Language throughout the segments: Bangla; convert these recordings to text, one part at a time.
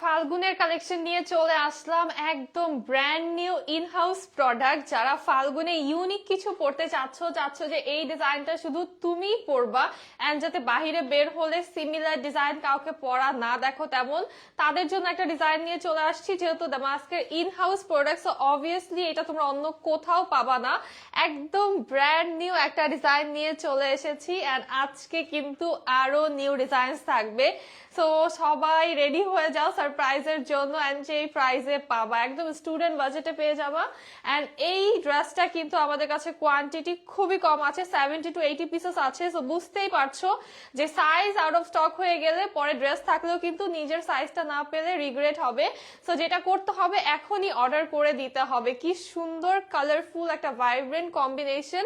ফাল্গুনের কালেকশন নিয়ে চলে আসলাম একদম brand new in house product. যারা ফাল্গুনে ইউনিক কিছু পড়তে চাচ্ছ যে এই ডিজাইনটা শুধু তুমিই পরবা এন্ড যাতে বাহিরে বের হলে সিমিলার ডিজাইন কাউকে পরা না দেখো তেমন, তাদের জন্য একটা ডিজাইন নিয়ে চলে আসছি। যেহেতু দামাস্কের in house product, so obviously এটা তোমরা অন্য কোথাও পাবা না। একদম ব্র্যান্ড নিউ একটা ডিজাইন নিয়ে চলে এসেছি এন্ড আজকে কিন্তু আরো নিউ ডিজাইন থাকবে। সো সবাই রেডি হয়ে যাও সারপ্রাইজের জন্য এন্ড যেই প্রাইজে পাবা একদম স্টুডেন্ট বাজেটে পেয়ে যাবা। এন্ড এই ড্রেসটা কিন্তু আমাদের কাছে কোয়ান্টিটি খুবই কম আছে, 70 to 80 পিসেস আছে। সো বুঝতেই পারছো যে সাইজ আউট অফ স্টক হয়ে গেলে পরে ড্রেস থাকলেও কিন্তু নিজের সাইজটা না পেলে রিগ্রেট হবে। সো যেটা করতে হবে এখনই অর্ডার করে দিতে হবে। কি সুন্দর কালারফুল একটা ভাইব্রেন্ট কম্বিনেশন,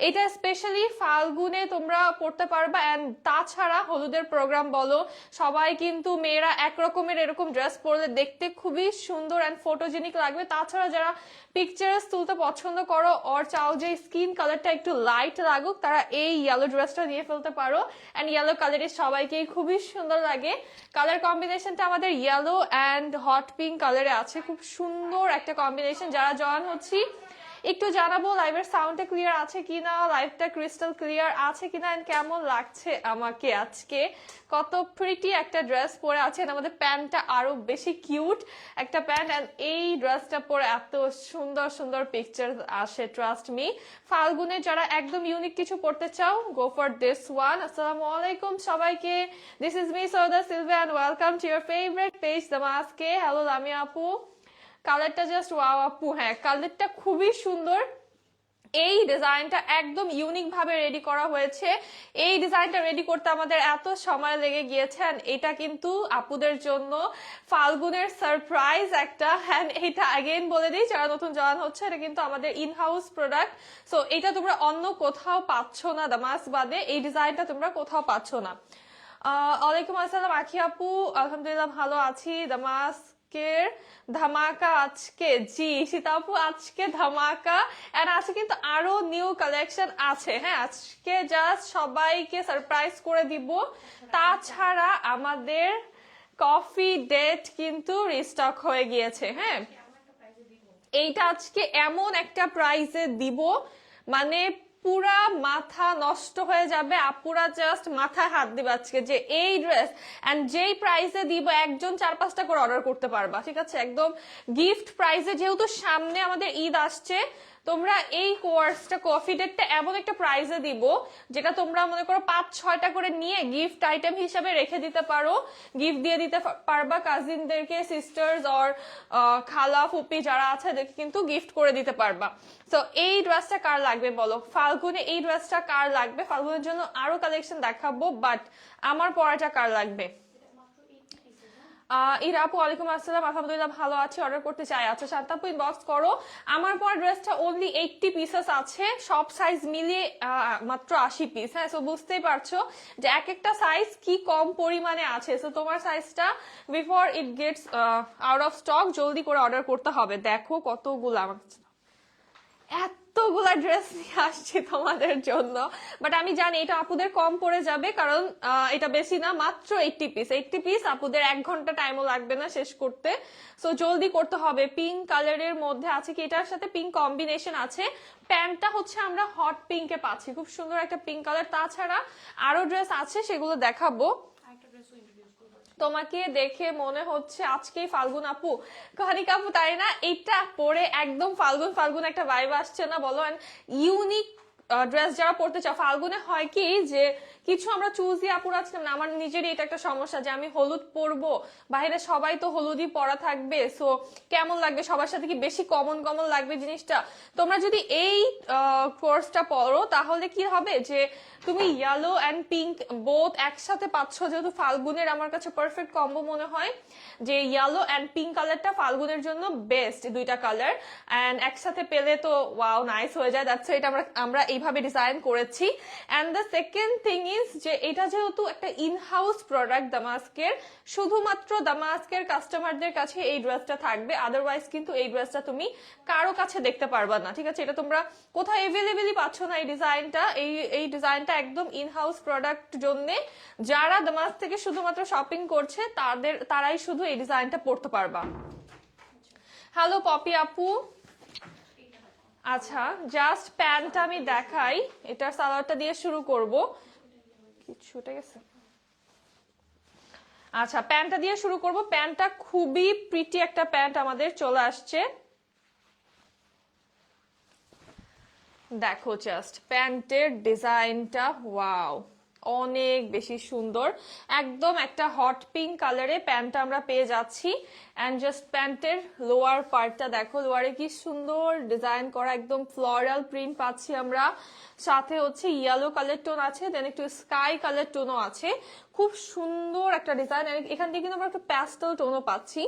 এটা স্পেশালি ফাল্গুনে তোমরা পড়তে পারবা। এন্ড তাছাড়া হলুদের প্রোগ্রাম বলো, সবাই কিন্তু মেয়েরা একরকমের এরকম ড্রেস পরলে দেখতে খুবই সুন্দর এন্ড ফটোজেনিক লাগবে। তাছাড়া যারা পিকচার্স তুলতে পছন্দ করো আর চাও যে স্কিন কালারটা একটু লাইট লাগুক, তারা এই ইয়েলো ড্রেসটা নিয়ে ফেলতে পারো। এন্ড ইয়েলো কালারের সবাইকেই খুবই সুন্দর লাগে। কালার কম্বিনেশনটা আমাদের ইয়েলো এন্ড হট পিঙ্ক কালারে আছে, খুব সুন্দর একটা কম্বিনেশন। যারা জয়েন হচ্ছি একটু জানাবো লাইভের সাউন্ডটা ক্লিয়ার আছে কিনা, লাইভটা ক্রিস্টাল ক্লিয়ার আছে কিনা, এন্ড কেমন লাগছে আমাকে আজকে। কত প্রিটি একটা ড্রেস পরে আছেন, আমাদের প্যান্টটা আরো বেশি কিউট একটা প্যান্ট। এন্ড এই ড্রেসটা পরে এত সুন্দর সুন্দর পিকচার আসে, ট্রাস্ট মি। ফাল্গুনে যারা একদম ইউনিক কিছু পড়তে চাও, গো ফর দিস ওয়ান। আসসালামু আলাইকুম সবাইকে, this is me Sauda Silva and welcome to your favourite page দামাস্কে। হ্যালো লামিয়া আপু, কালারটা জাস্ট ওয়াও আপু। হ্যাঁ, কালারটা খুবই সুন্দর। এই ডিজাইনটা একদম ইউনিক ভাবে রেডি করা হয়েছে। এই ডিজাইনটা রেডি করতে আমাদের এত সময় লেগে গিয়েছে। এটা কিন্তু আপুদের জন্য ফাল্গুনের সারপ্রাইজ একটা। হ্যান্ড এটা আগেন বলে দিই যারা নতুন জয়েন হচ্ছে, এটা কিন্তু আমাদের ইন হাউস প্রোডাক্ট। সো এটা তোমরা অন্য কোথাও পাচ্ছ না, দামাস বাদে এই ডিজাইনটা তোমরা কোথাও পাচ্ছ না। ওয়ালাইকুম আসসালাম আখি আপু, আলহামদুলিল্লাহ ভালো আছি। দামাস্কের ধামাকা আজকে, জি সীতা আপু আজকে ধামাকা। এন্ড আজকে কিন্তু আরো নিউ কালেকশন আছে। হ্যাঁ, আজকে জাস্ট সবাইকে সারপ্রাইজ করে দিব। তাছাড়া আমাদের কফি ডেট কিন্তু রিস্টক হয়ে গিয়েছে। হ্যাঁ, এইটা আজকে এমন একটা প্রাইজে দিব মানে পুরা মাথা নষ্ট হয়ে যাবে। আপুরা জাস্ট মাথায় হাত দিবে আজকে যে এই ড্রেস এন্ড যেই প্রাইসে দিব একজন 4-5টা করে অর্ডার করতে পারবা। ঠিক আছে, একদম গিফট প্রাইসে। যেহেতু সামনে আমাদের ঈদ আসছে, তোমরা এই কোর্সটা কফি ডেটটা এমন একটা প্রাইজে দিব যেটা তোমরা মনে করো 5-6টা করে নিয়ে গিফট আইটেম হিসাবে রেখে দিতে পারো, গিফট দিয়ে দিতে পারবা কাজিনদেরকে, সিস্টার্স অর খালা ফুপি যারা আছে এদেরকে কিন্তু গিফট করে দিতে পারবা। তো এই ড্রেসটা কার লাগবে বলো? ফাল্গুনে এই ড্রেসটা কার লাগবে? ফাল্গুনের জন্য আরো কালেকশন দেখাবো, বাট আমার পরাটা কার লাগবে? ইরা আপু ওয়ালাইকুম আসসালাম, আলহামদুলিল্লাহ ভালো আছি, অর্ডার করতে চাই। আচ্ছা শান্তাপু ইনবক্স করো। আমার পর ড্রেসটা অনলি 80 পিসেস আছে, সব সাইজ মিলিয়ে মাত্র 80 পিস। হ্যাঁ, সো বুঝতেই পারছো যে এক একটা সাইজ কি কম পরিমাণে আছে। সো তোমার সাইজটা before it gets out of stock জলদি করে অর্ডার করতে হবে। দেখো কতগুলো, আমার এতগুলা ড্রেস নিয়ে আসছি তোমাদের জন্য, বাট আমি জানি এটা আপুদের কম পড়ে যাবে কারণ এটা বেশি না, মাত্র 80 পিস। 80 পিস আপুদের 1 ঘন্টা টাইমও লাগবে না শেষ করতে। সো জলদি করতে হবে। পিঙ্ক কালারের মধ্যে আছে কি, এটার সাথে পিঙ্ক কম্বিনেশন আছে। প্যান্টটা হচ্ছে আমরা হট পিঙ্কে পাচ্ছি, খুব সুন্দর একটা পিঙ্ক কালার। তাছাড়া আরো ড্রেস আছে, সেগুলো দেখাবো। তোমাকে দেখে মনে হচ্ছে আজকেই ফাল্গুন আপু, কানিকা আপু তাই না? এটা পরে একদম ফাল্গুন ফাল্গুন একটা ভাইব আসছে না বলো? ইউনিক ড্রেস যারা পড়তে চাও, ফাল্গুনে হয় কি যে কিছু আমরা চুজি আপুরা আছিলাম না, আমার নিজেরই এটা একটা সমস্যা যে আমি হলুদ পরবো, বাইরে সবাই তো হলুদই পরা থাকবে, সো কেমন লাগবে, সবার সাথে কি বেশি কমন কমন লাগবে জিনিসটা। তোমরা যদি এই কোর্সটা পড়ো তাহলে কি হবে যে তুমি ইয়েলো এন্ড পিঙ্ক বোথ একসাথে পাচ্ছ। যেহেতু ফাল্গুনের আমার কাছে পারফেক্ট কম্বো মনে হয় যে ইয়েলো এন্ড পিঙ্ক কালারটা ফাল্গুনের জন্য বেস্ট, দুইটা কালার এন্ড একসাথে পেলে তো ওয়াও নাইস হয়ে যায়। দ্যাটস ইট, আমরা এইভাবে ডিজাইন করেছি। And the second thing is যে এটা যেহেতু একটা ইনহাউস প্রোডাক্ট দামাস্কের, শুধুমাত্র দামাস্কের কাস্টমারদের কাছে এই ড্রেসটা থাকবে, আদারওয়াইজ কিন্তু এই ড্রেসটা তুমি কারো কাছে দেখতে পারবা না, ঠিক আছে? এটা তোমরা কোথাও এভেলেবেলই পাচ্ছ না। এই ডিজাইনটা এই ডিজাইনটা একদম ইনহাউস প্রোডাক্ট জন্য, যারা দামাস্ক থেকে শুধুমাত্র শপিং করছে তারাই শুধু এই ডিজাইনটা পড়তে পারবা। হ্যালো পপি আপু, আচ্ছা জাস্ট প্যান্টটা আমি দেখাই, এটার সালোয়ারটা দিয়ে শুরু করব। ছুটে গেছে। আচ্ছা প্যান্টটা দিয়ে শুরু করব। প্যান্টটা খুবই প্রিটি একটা প্যান্ট আমাদের চলে আসছে। দেখো জাস্ট প্যান্টের ডিজাইনটা, ওয়াও অনেক বেশি সুন্দর, একদম একটা হট পিঙ্ক কালারে প্যান্টটা আমরা পেয়ে যাচ্ছি। অ্যান্ড জাস্ট প্যান্টের লোয়ার পার্টটা দেখো, লোয়ারে কি সুন্দর ডিজাইন করা, একদম ফ্লোরাল প্রিন্ট পাচ্ছি আমরা, সাথে হচ্ছে ইয়েলো কালার টোন আছে, দেন একটু স্কাই কালার টোনও আছে। খুব সুন্দর একটা ডিজাইন। এখান থেকে কিন্তু আমরা একটা প্যাস্টেল টোনও পাচ্ছি।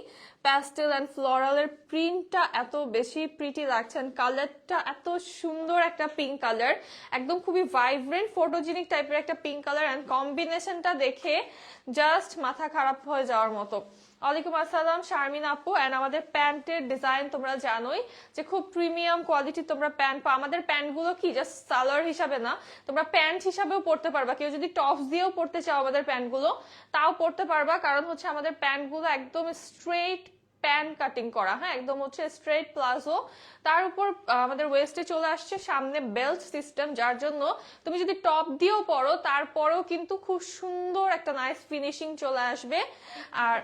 প্যাস্টেল অ্যান্ড ফ্লোরালের প্রিন্টটা এত বেশি প্রিটি লাগছে, কালারটা এত সুন্দর একটা পিঙ্ক কালার, একদম খুবই ভাইব্রেন্ট ফটোজেনিক টাইপের একটা পিঙ্ক কালার। অ্যান্ড কম্বিনেশনটা দেখে জাস্ট মাথা খারাপ হয়ে যাওয়ার মতো। ওয়ালাইকুম আসসালাম শারমিন আপু। অ্যান্ড আমাদের প্যান্টের ডিজাইন তোমরা জানোই যে খুব প্রিমিয়াম কোয়ালিটি তোমরা প্যান্ট পাও। আমাদের প্যান্টগুলো কি জাস্ট সালোয়ার হিসাবে না, তোমরা প্যান্ট হিসাবেও পরতে পারবা। কেউ যদি টপস দিয়েও পরতে চাও আমাদের প্যান্টগুলো, তাও পরতে পারবা, কারণ হচ্ছে আমাদের প্যান্টগুলো একদম স্ট্রেট প্যান্ট কাটিং করা, হ্যাঁ একদম হচ্ছে স্ট্রেট প্লাজো, তার উপর আমাদের ওয়েস্টে চলে আসছে সামনে বেল্ট সিস্টেম, যার জন্য তুমি যদি টপ দিয়েও পরো তারপরেও কিন্তু খুব সুন্দর একটা নাইস ফিনিশিং চলে আসবে। আর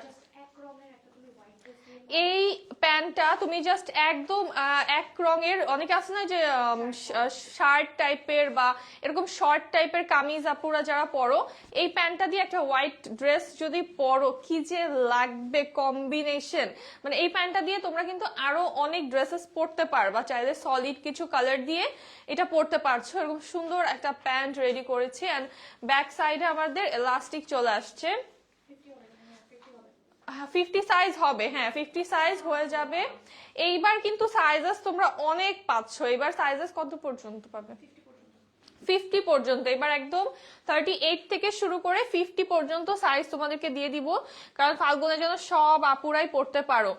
এই প্যান্টটা তুমি জাস্ট একদম এক রঙের, অনেকে আছে না যে শার্ট টাইপের বা এরকম শর্ট টাইপের কামিজ আপুরা যারা পরো, এই প্যান্টটা দিয়ে একটা হোয়াইট ড্রেস যদি পরো কি যে লাগবে কম্বিনেশন, মানে এই প্যান্টটা দিয়ে তোমরা কিন্তু আরো অনেক ড্রেসেস পরতে পারবা, চাইলে সলিড কিছু কালার দিয়ে এটা পরতে পারছো। এরকম সুন্দর একটা প্যান্ট রেডি করেছি। অ্যান্ড ব্যাক সাইডে আমাদের এলাস্টিক চলে আসছে। 50 সাইজ হবে, হ্যাঁ 50 সাইজ হয়ে যাবে। এইবার কিন্তু সাইজেস তোমরা অনেক পাচ্ছ। এবার সাইজেস কত পর্যন্ত পাবে? 50 পর্যন্ত। এবার একদম 38 থেকে শুরু করে 50 পর্যন্ত সাইজ তোমাদেরকে দিয়ে দিব, কারণ ফাল্গুনের জন্য সব আপুরাই পড়তে পারো।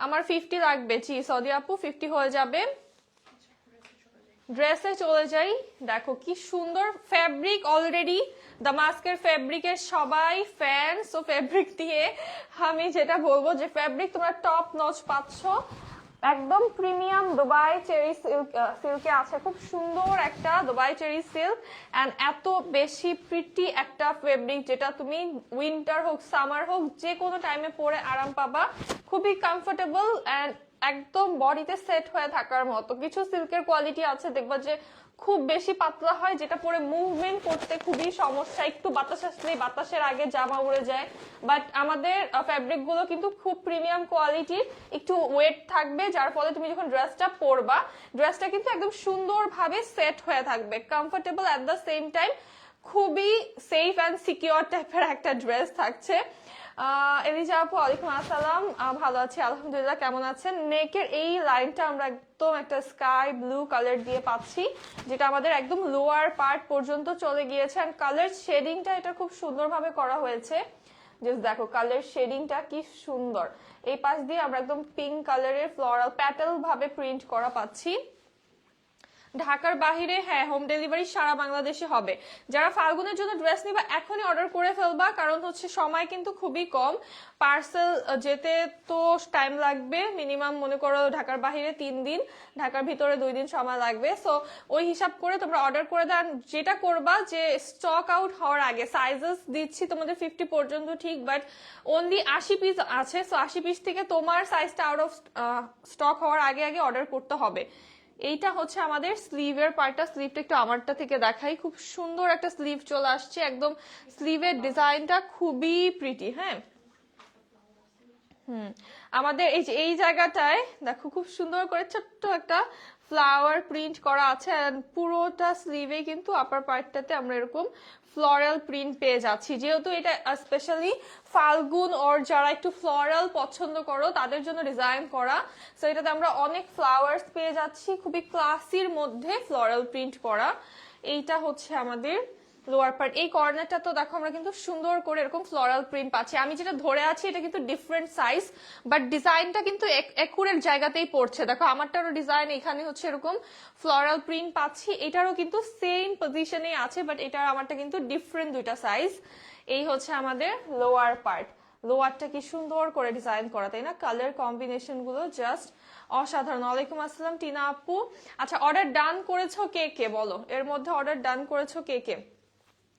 আমার 50 লাগবে, জি সদি আপু 50 হয়ে যাবে। ড্রেসে চলে যাই। দেখো কি সুন্দর ফ্যাব্রিক, অলরেডি দামাস্কের ফ্যাব্রিকের সবাই ফ্যান। সো ফ্যাব্রিক দিয়ে আমি যেটা বলবো যে ফ্যাব্রিক তোমরা টপ নচ পাচ্ছ, একদম প্রিমিয়াম দুবাই চেরি সিল্কে আছে, খুব সুন্দর একটা দুবাই চেরি সিল্ক। অ্যান্ড এত বেশি প্রিটি একটা ফেব্রিক, যেটা তুমি উইন্টার হোক সামার হোক যে কোনো টাইমে পরে আরাম পাবা, খুবই কমফোর্টেবল অ্যান্ড একদম বডিতে সেট হয়ে থাকার মতো। কিছু সিল্কের কোয়ালিটি আছে দেখবা যে খুব বেশি পাতলা হয়, যেটা পরে মুভমেন্ট করতে খুবই সমস্যা, একটু বাতাস আসলে বাতাসের আগে জামা উড়ে যায়। বাট আমাদের ফ্যাব্রিক গুলো কিন্তু খুব প্রিমিয়াম কোয়ালিটির, একটু ওয়েট থাকবে, যার ফলে তুমি যখন ড্রেসটা পরবা ড্রেসটা কিন্তু একদম সুন্দরভাবে সেট হয়ে থাকবে, comfortable at the same time, খুবই সেফ অ্যান্ড সিকিউর টাইপের একটা ড্রেস থাকছে। এলিজা আপু ওয়ালাইকুম আসসালাম, ভালো আছি আলহামদুলিল্লাহ, কেমন আছেন? নেকের এই লাইনটা আমরা একদম একটা স্কাই ব্লু কালার দিয়ে পাচ্ছি, যেটা আমাদের একদম লোয়ার পার্ট পর্যন্ত চলে গিয়েছে। অ্যান্ড কালার শেডিংটা এটা খুব সুন্দরভাবে করা হয়েছে। জাস্ট দেখো কালার শেডিংটা কি সুন্দর। এই পাশ দিয়ে আমরা একদম পিঙ্ক কালারের ফ্লোরাল প্যাটেল ভাবে প্রিন্ট করা পাচ্ছি। ঢাকার বাহিরে হ্যাঁ হোম ডেলিভারি সারা বাংলাদেশে হবে। যারা ফাল্গুনের জন্য ড্রেস নিবা এখনই অর্ডার করে ফেলবা, কারণ হচ্ছে সময় কিন্তু খুবই কম, পার্সেল যেতে তো টাইম লাগবে মিনিমাম, মনে করো ঢাকার বাহিরে 3 দিন, ঢাকার ভিতরে 2 দিন সময় লাগবে। সো ওই হিসাব করে তোমরা অর্ডার করে দেন। যেটা করবা যে স্টক আউট হওয়ার আগে, সাইজেস দিচ্ছি তোমাদের 50 পর্যন্ত ঠিক, বাট অনলি 80 পিস আছে। সো 80 পিস থেকে তোমার সাইজটা আউট অফ স্টক হওয়ার আগে আগে অর্ডার করতে হবে। এইটা হচ্ছে আমাদের স্লিভের পার্টটা, স্লিভটা একটু আমারটা থেকে দেখাই, খুব সুন্দর একটা স্লিভ চলে আসছে, একদম স্লিভের ডিজাইনটা খুবই প্রিটি। হ্যাঁ আমাদের এই যে এই জায়গাটায় দেখো খুব সুন্দর করে ছোট্ট একটা ফ্লাওয়ার প্রিন্ট করা আছে, and পুরোটা স্লিভে কিন্তু আপার পার্টটাতে আমরা এরকম ফ্লোরাল প্রিন্ট পেয়ে যাচ্ছি। যেহেতু এটা স্পেশালি ফাল্গুন ওর যারা একটু ফ্লোরাল পছন্দ করো তাদের জন্য ডিজাইন করা, সো এটাতে আমরা অনেক ফ্লাওয়ার্স পেয়ে যাচ্ছি, খুবই ক্লাসির মধ্যে ফ্লোরাল প্রিন্ট করা। এইটা হচ্ছে আমাদের লোয়ার পার্ট। এই কর্নারটা তো দেখো আমরা কিন্তু সুন্দর করে এরকম ফ্লোরাল প্রিন্ট পাচ্ছি। আমি যেটা ধরে আছি এটা কিন্তু ডিফারেন্ট সাইজ, বাট ডিজাইনটা কিন্তু একুরেট জায়গাতেই পড়ছে। দেখো আমারটারও ডিজাইন এখানে হচ্ছে এরকম ফ্লোরাল প্রিন্ট পাচ্ছি, এটারও কিন্তু সেম পজিশনে আছে, বাট এটার আমারটা কিন্তু ডিফারেন্ট দুইটা সাইজ। এই হচ্ছে আমাদের লোয়ার পার্ট। লোয়ারটা কি সুন্দর করে ডিজাইন করা, তাই না? কালার কম্বিনেশন গুলো জাস্ট অসাধারণ। ওয়ালাইকুম আসসালাম টিনা আপু। আচ্ছা, অর্ডার ডান করেছো কে কে বলো, এর মধ্যে অর্ডার ডান করেছো কে কে?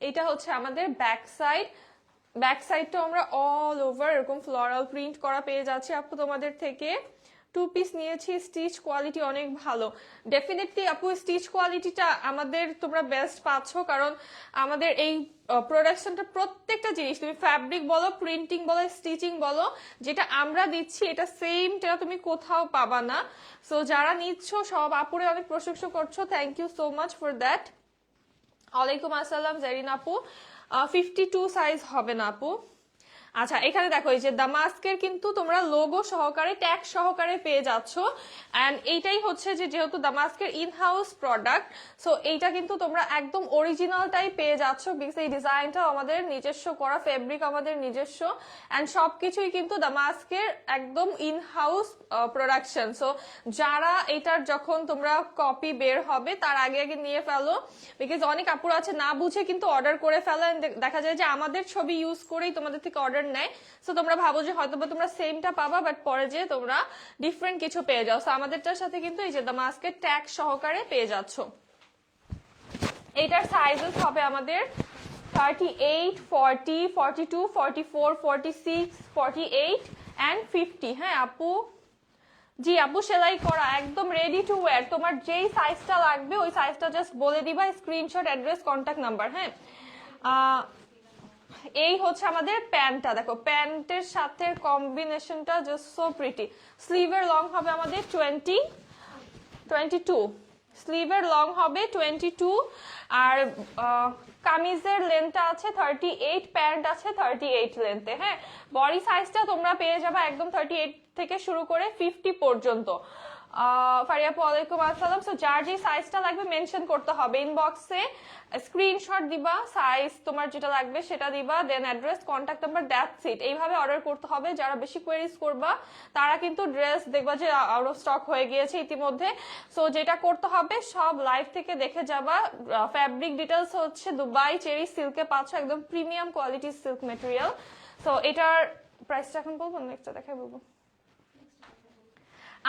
এটা হচ্ছে আমাদের ব্যাক সাইড। ব্যাক সাইডটা আমরা অল ওভার এরকম ফ্লোরাল প্রিন্ট করা পেয়ে যাচ্ছি আপু তোমাদের থেকে। 2 পিস নিয়েছি, স্টিচ কোয়ালিটি অনেক ভালো। ডেফিনেটলি আপু স্টিচ কোয়ালিটিটা আমাদের তোমরা বেস্ট পাচ্ছ, কারণ আমাদের এই প্রোডাকশনটা প্রত্যেকটা জিনিস, তুমি ফ্যাব্রিক বলো, প্রিন্টিং বলো, স্টিচিং বলো, যেটা আমরা দিচ্ছি এটা সেমটা তুমি কোথাও পাবা না। সো যারা নিচ্ছ সব আপুরে অনেক প্রশংসা করছো, thank you so much for that. ওয়ালাইকুম আসসালাম জেরিন আপু। 52 সাইজ হবে না আপু? আচ্ছা, এখানে দেখো এই যে দামাস্কের কিন্তু তোমরা লোগো সহকারে ট্যাগ সহকারে পেয়ে যাচ্ছ, এন্ড এইটাই হচ্ছে যে যেহেতু দামাস্কের ইন হাউস প্রোডাক্ট, সো এইটা কিন্তু তোমরা একদম অরিজিনালটাই পেয়ে যাচ্ছ, বিকজ এই ডিজাইনটা আমাদের নিজস্ব করা, ফেব্রিক আমাদের নিজস্ব, এন্ড সবকিছুই কিন্তু দামাস্কের একদম ইন হাউস প্রোডাকশন। সো যারা এটার যখন তোমরা কপি বের হবে তার আগে আগে নিয়ে ফেলো, বিকজ অনেক আপুরা আছে না বুঝে কিন্তু অর্ডার করে ফেলো, দেখা যায় যে আমাদের ছবি ইউজ করেই তোমাদের থেকে অর্ডার নেয়। সো তোমরা ভাবো যে হয়তো তোমরা সেমটা পাবা, বাট পরে যে তোমরা ডিফারেন্ট কিছু পেয়ে যাও। সো আমাদেরটার সাথে কিন্তু এই যে দামাস্কের ট্যাগ সহকারে পেয়ে যাচ্ছ। এইটার সাইজেস হবে আমাদের 38, 40, 42, 44, 46, 48 and 50। হ্যাঁ আপু, জি আপু, সেলাই করা একদম রেডি টু ওয়্যার। তোমার যেই সাইজটা লাগবে ওই সাইজটা জাস্ট বলে দিবা, স্ক্রিনশট, অ্যাড্রেস, কন্ট্যাক্ট নাম্বার। হ্যাঁ, এই হচ্ছে আমাদের প্যান্টটা। দেখো প্যান্টের সাথে কম্বিনেশনটা জাস্ট সো প্রিটি। স্লিভের লং হবে আমাদের 22, স্লিভের লং হবে 22, আর কামিজের লেন্থটা আছে 38, প্যান্ট আছে 38 লেন্থে। হ্যাঁ, বডি সাইজটা তোমরা পেয়ে যাবে একদম 38 থেকে শুরু করে 50 পর্যন্ত। ফারিয়াপু ওয়ালাইকুম আসসালাম। সো যার যে সাইজটা লাগবে মেনশন করতে হবে, ইনবক্সে স্ক্রিনশট দিবা, সাইজ তোমার যেটা লাগবে সেটা দিবা, then address, contact number, that's it. এইভাবে অর্ডার করতে হবে। যারা বেশি কোয়েরিজ করবা তারা কিন্তু ড্রেস দেখবা যে আউট অফ স্টক হয়ে গিয়েছে ইতিমধ্যে। সো যেটা করতে হবে সব লাইভ থেকে দেখে যাবা। ফ্যাব্রিক ডিটেলস হচ্ছে দুবাই চেরি সিল্কে পাচ্ছ, একদম প্রিমিয়াম কোয়ালিটির সিল্ক মেটেরিয়াল। সো এটার প্রাইসটা এখন বলবো, নেক্সটটা দেখাই বলবো।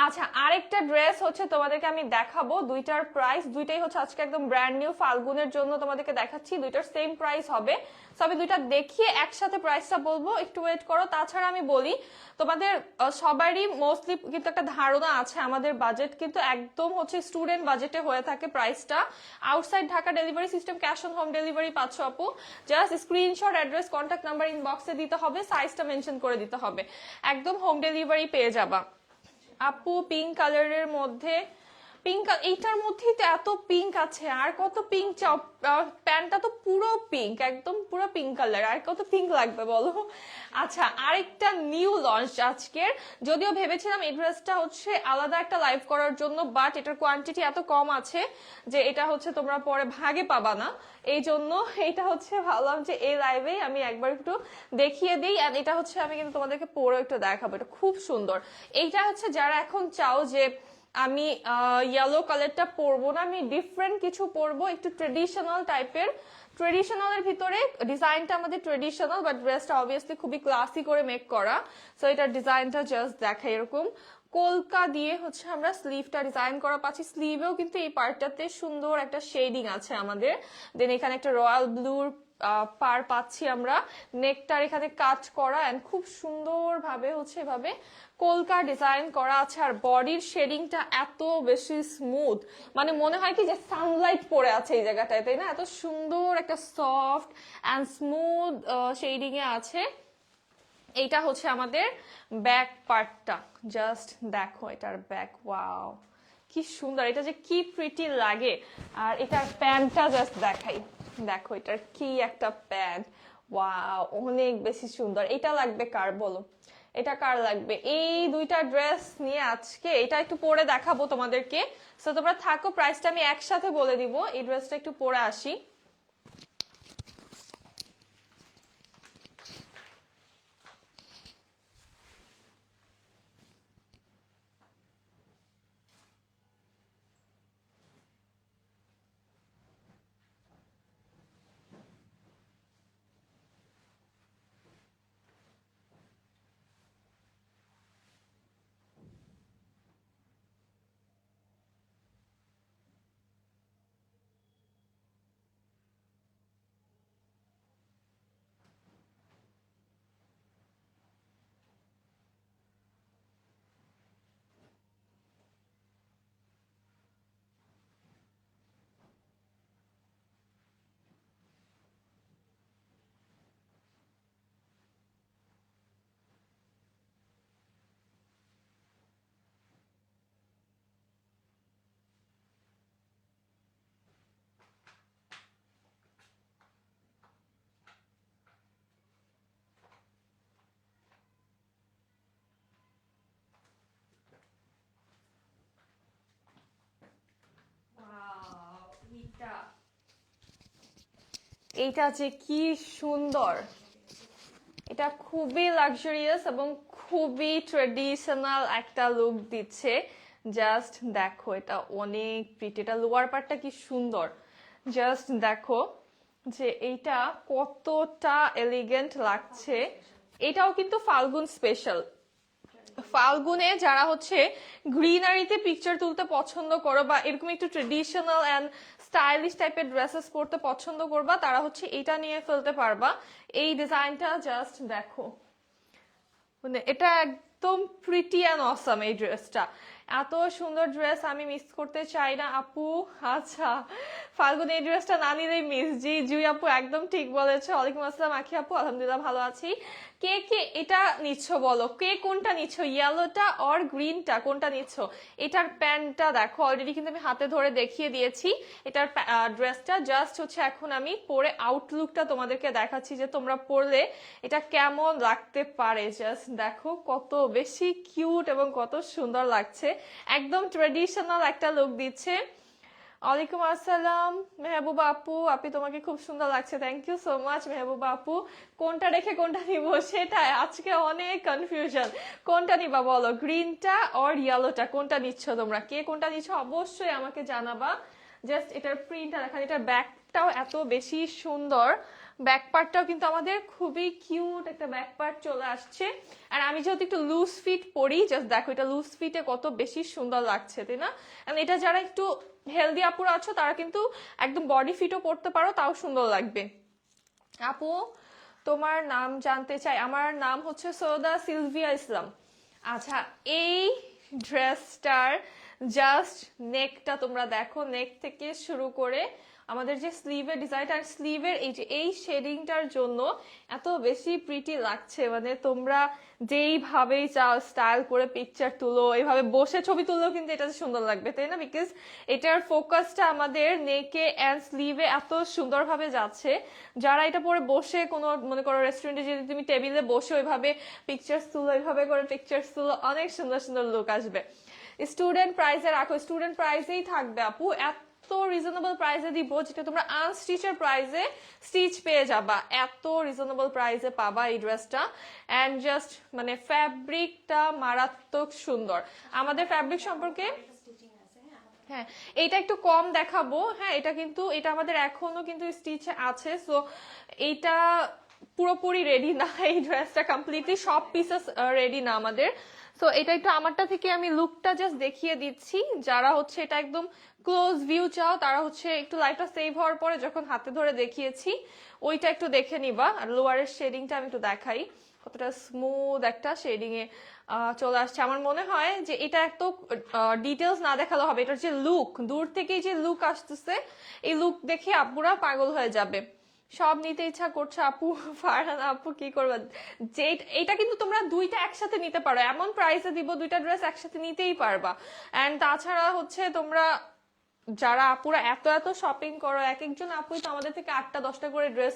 আচ্ছা, আরেকটা ড্রেস হচ্ছে তোমাদেরকে আমি দেখাবো, দুইটার প্রাইস দুইটাই হচ্ছে আজকে একদম ব্র্যান্ড নিউ ফাল্গুনের জন্য তোমাদেরকে দেখাচ্ছি, দুইটার সেম প্রাইস হবে। সো আমি দুইটা দেখিয়ে একসাথে প্রাইসটা বলবো, একটু ওয়েট করো। তাছাড়া আমি বলি তোমাদের সবারই মোস্টলি কিন্তু একটা ধারণা আছে আমাদের বাজেট কিন্তু একদম হচ্ছে স্টুডেন্ট বাজেটে হয়ে থাকে প্রাইসটা। Outside Dhaka delivery system, cash on home delivery পাচ্ছ আপু। Just screenshot, address, contact number ইনবক্সে দিতে হবে, সাইজটা মেনশন করে দিতে হবে, একদম হোম ডেলিভারি পেয়ে যাবা। আপু পিঙ্ক কালারের মধ্যে, পিঙ্ক, এইটার মধ্যেই তো এত পিঙ্ক আছে, আর কত পিঙ্ক চাও? প্যান্টটা তো পুরো পিঙ্ক, একদম পুরো পিঙ্ক কালার, আর কত পিঙ্ক লাগবে বলো? আচ্ছা, আরেকটা নিউ লঞ্চ আজকের, যদিও ভেবেছিলাম এই ড্রেসটা হচ্ছে আলাদা একটা লাইভ করার জন্য, বাট এটার কোয়ান্টিটি এত কম আছে যে এটা হচ্ছে তোমরা পরে ভাগে পাবা না, এই জন্য এটা হচ্ছে ভাবলাম যে এই লাইভেই আমি একবার একটু দেখিয়ে দিই। আর এটা হচ্ছে আমি কিন্তু তোমাদেরকে পরে একটু দেখাবো, এটা খুব সুন্দর। এইটা হচ্ছে যারা এখন চাও যে আমি ইয়েলো কালারটা পরবো না, আমি ডিফারেন্ট কিছু পরবো, একটু ট্রেডিশনাল টাইপের, ট্রেডিশনালের ভিতরে ডিজাইনটা আমাদের ট্রেডিশনাল, বাট ড্রেসটা অবভিয়াসলি খুবই ক্লাসি করে মেক করা। সো এটার ডিজাইনটা জাস্ট দেখা, এরকম কলকা দিয়ে হচ্ছে আমরা স্লিভটা ডিজাইন করা পাচ্ছি। স্লিভেও কিন্তু এই পার্টটাতে সুন্দর একটা শেডিং আছে আমাদের, দেন এখানে একটা রয়্যাল ব্লুর পার পাচ্ছি আমরা, নেকটার এখানে কাজ করা, এন্ড খুব সুন্দর ভাবে হচ্ছে এভাবে কলকা ডিজাইন করা আছে। আর বডির শেডিংটা এত বেশি স্মুথ, মানে মনে হয় কি যে সানলাইট পড়ে আছে এই জায়গাটায়, তাই না? এত সুন্দর একটা সফট অ্যান্ড স্মুথ শেডিং এ আছে। এইটা হচ্ছে আমাদের ব্যাক পার্টটা, জাস্ট দেখো এটার ব্যাক, ওয়াও কি সুন্দর, এটা যে কি প্রিটি লাগে। আর এটার প্যান্টটা জাস্ট দেখাই, দেখো এটার কি একটা প্যান্ট, ওয়াও অনেক বেশি সুন্দর। এটা লাগবে কার বলো, এটা কার লাগবে? এই দুইটা ড্রেস নিয়ে আজকে এটা একটু পরে দেখাবো তোমাদেরকে। সো তোমরা থাকো, প্রাইসটা আমি একসাথে বলে দিব। এই ড্রেসটা একটু পরে আসি। এইটা যে কি সুন্দর, এটা খুবই লাক্সারিয়াস এবং খুবই ট্রেডিশনাল একটা লুক দিচ্ছে। জাস্ট দেখো এটা অনেক প্রিটি, এটা লোয়ার পার্টটা কি সুন্দর, জাস্ট দেখো যে এইটা কতটা এলিগেন্ট লাগছে। এটাও কিন্তু ফাল্গুন স্পেশাল। ফাল্গুনে যারা হচ্ছে গ্রিনারিতে পিকচার তুলতে পছন্দ করো বা এরকম একটু ট্রেডিশনাল অ্যান্ড স্টাইলিশ টাইপের ড্রেসেস পরতে পছন্দ করবা, তারা হচ্ছে এটা নিয়ে ফেলতে পারবা। এই ডিজাইনটা জাস্ট দেখো, মানে এটা একদম প্রিটি অ্যান্ড অসাম। এই ড্রেসটা এত সুন্দর ড্রেস, আমি মিস করতে চাই না আপু। আচ্ছা ফাল্গুন এই ড্রেসটা না নিলেই মিস। জি জুই আপু একদম ঠিক বলেছো। ওয়ালাইকুম আসসালাম আখি আপু, আলহামদুলিল্লাহ ভালো আছি। কে কে এটা নিচ্ছ বলো, কে কোনটা নিচ্ছ, ইয়েলোটা অর গ্রিনটা, কোনটা নিচ্ছ? এটার প্যান্টটা দেখো, অলরেডি কিন্তু আমি হাতে ধরে দেখিয়ে দিয়েছি এটার ড্রেসটা। জাস্ট হচ্ছে এখন আমি পরে আউটলুকটা তোমাদেরকে দেখাচ্ছি যে তোমরা পরলে এটা কেমন লাগতে পারে। জাস্ট দেখো কত বেশি কিউট এবং কত সুন্দর লাগছে, একদম ট্রেডিশনাল একটা লুক দিচ্ছে। ওয়ালাইকুম আসসালাম মেহবুবা আপু, আপনি তোমাকে খুব সুন্দর লাগছে, thank you so much Mehbooba আপু। কোনটা রেখে কোনটা নিব সেটাই আজকে অনেক কনফিউশন, কোনটা নিবা বলো, গ্রিনটা অর ইয়েলোটা, কোনটা নিচ্ছ তোমরা, কে কোনটা নিচ্ছ অবশ্যই আমাকে জানাবা। জাস্ট এটার প্রিন্টটা দেখেন, এটার ব্যাকটাও এত বেশি সুন্দর, ব্যাক পার্টটাও কিন্তু আমাদের খুবই কিউট একটা ব্যাক পার্ট চলে আসছে। আর আমি যেহেতু একটু লুজ ফিট পরি, জাস্ট দেখো এটা লুজ ফিটে কত বেশি সুন্দর লাগছে, তাই না? এটা যারা একটু হেলদি আপুরা আছো তারা কিন্তু একদম বডি ফিটও পরতে পারো, তাও সুন্দর লাগবে। আপু তোমার নাম জানতে চাই। আমার নাম হচ্ছে সৈয়দা সিলভিয়া ইসলাম। আচ্ছা এই ড্রেসটার জাস্ট নেকটা তোমরা দেখো, নেক থেকে শুরু করে আমাদের যে স্লিভের ডিজাইনটা, আর স্লিভের এই যে এই শেডিংটার জন্য এত বেশি প্রিটি লাগছে। মানে তোমরা যেইভাবেই চাও স্টাইল করে পিকচার তুলো, এইভাবে বসে ছবি তুললেও কিন্তু এটা সুন্দর লাগবে, তাই না? বিকজ এটার ফোকাসটা আমাদের নেকে অ্যান্ড স্লিভে এত সুন্দরভাবে যাচ্ছে। যারা এটা পরে বসে কোনো মনে করো রেস্টুরেন্টে যদি তুমি টেবিলে বসে ওইভাবে পিকচার্স তুলো, এইভাবে করে পিকচার্স তুলো, অনেক সুন্দর সুন্দর লুক আসবে। স্টুডেন্ট প্রাইসে রাখো, স্টুডেন্ট প্রাইসেই থাকবে আপু, এত রিজনেবল প্রাইসে দিব যেটা তোমরা আনস্টিচের প্রাইসে স্টিচ পেয়ে যাবা। এত রিজনেবল প্রাইসে পাবা এই ড্রেসটা। এন্ড জাস্ট মানে ফ্যাব্রিকটা মারাত্মক সুন্দর। আমাদের ফ্যাব্রিক সম্পর্কে হ্যাঁ এইটা একটু কম দেখাবো। হ্যাঁ এটা কিন্তু এটা আমাদের এখনো কিন্তু স্টিচে আছে, সো এইটা পুরোপুরি রেডি না, এই ড্রেসটা কমপ্লিটলি সব পিসেস রেডি না আমাদের। সো এটা একটু আমারটা থেকে আমি লুকটা জাস্ট দেখিয়ে দিচ্ছি। যারা হচ্ছে এটা একদম ক্লোজ ভিউ চাও তারা হচ্ছে একটু লাইটটা সেভ হওয়ার পরে যখন হাতে ধরে দেখিয়েছি ওইটা একটু দেখে নিবা। আর লোয়ারের শেডিংটা আমি একটু দেখাই, কতটা স্মুথ একটা শেডিং এ চলে আসছে। আমার মনে হয় যে এটা এত ডিটেলস না দেখালে হবে, এটার যে লুক দূর থেকে যে লুক আসতেছে এই লুক দেখে আপুরা পাগল হয়ে যাবে। সব নিতে ইচ্ছা করছে আপু। ফারহান আপু কি করবে, যে এটা কিন্তু তোমরা দুইটা একসাথে নিতে পারো, এমন প্রাইসে দিব দুইটা ড্রেস একসাথে নিতেই পারবা। এন্ড তাছাড়া হচ্ছে তোমরা যারা আপুরা এত এত শপিং করো, এক একজন আপুই তো আমাদের থেকে 8টা 10টা করে ড্রেস